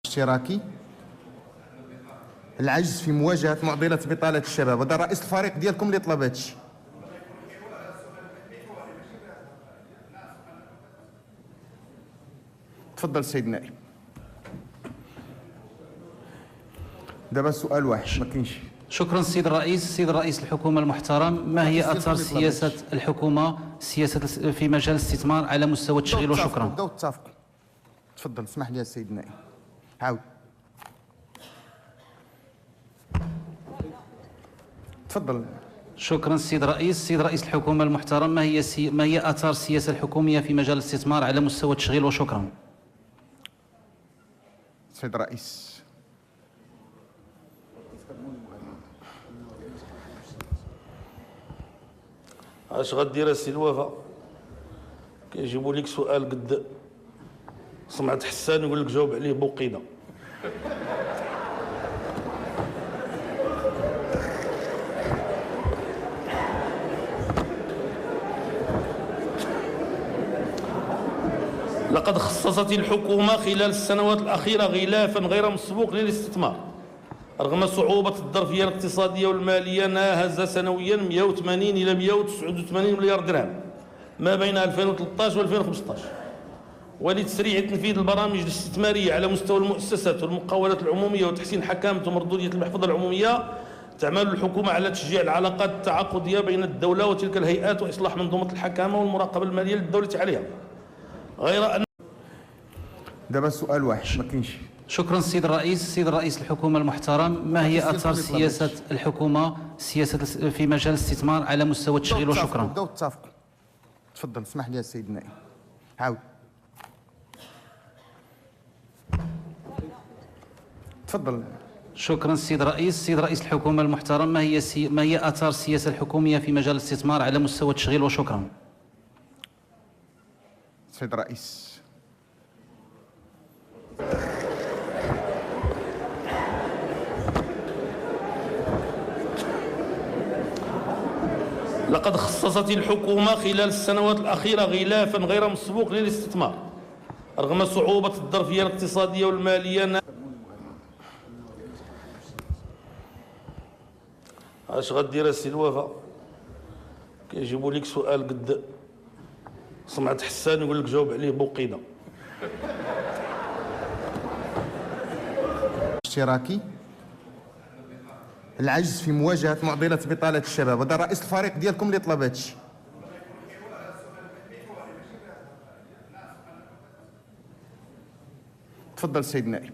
اشتراكي العجز في مواجهة معضلة بطالة الشباب. هذا رئيس الفريق ديالكم اللي طلب هادشي. تفضل السيد النائب. دابا سؤال واحد ما كاينش. شكرا السيد الرئيس. السيد رئيس الحكومة المحترم، ما هي آثار سياسة الحكومة في مجال الاستثمار على مستوى التشغيل؟ وشكرا. بداو تتفقوا. تفضل اسمح لي السيد النائب. عاود. تفضل. شكرا السيد الرئيس. السيد رئيس الحكومة المحترم، ما هي آثار السياسة الحكومية في مجال الاستثمار على مستوى التشغيل؟ وشكرا. السيد الرئيس. اش غدير السي الوفا؟ كيجيبوا لك سؤال قد سمعت حسان يقول لك جاوب عليه بوقيده. لقد خصصت الحكومة خلال السنوات الأخيرة غلافا غير مسبوق للاستثمار رغم صعوبة الظرفية الاقتصادية والمالية. ناهز سنويا 180 إلى 189 مليار درهم ما بين 2013 و 2015. ولتسريع تنفيذ البرامج الاستثمارية على مستوى المؤسسات والمقاولات العمومية وتحسين حكامة ومردودية المحفظة العمومية، تعمل الحكومة على تشجيع العلاقات التعاقدية بين الدولة وتلك الهيئات وإصلاح منظومة الحكامة والمراقبة المالية للدولة عليها. غير أن دابا سؤال واحد ما كاينش. شكرا السيد الرئيس. السيد رئيس الحكومة المحترم، ما هي آثار سياسة الحكومة في مجال الاستثمار على مستوى التشغيل؟ وشكرا. بداو تتفقوا. تفضل اسمح لي السيد النائب. عاود. تفضل. شكرا السيد الرئيس. السيد رئيس الحكومة المحترم، ما هي آثار السياسة الحكومية في مجال الاستثمار على مستوى التشغيل؟ وشكرا. السيد الرئيس. لقد خصصت الحكومة خلال السنوات الأخيرة غلافا غير مسبوق للاستثمار رغم صعوبة الظرفية الاقتصادية والمالية. اش غدير السي الوفا؟ كيجيبوا لك سؤال قد سمعت حسان يقول لك جاوب عليه بوقيده. اشتراكي العجز في مواجهة معضلة بطالة الشباب. هذا رئيس الفريق ديالكم اللي طلب هادشي. تفضل السيد النائب.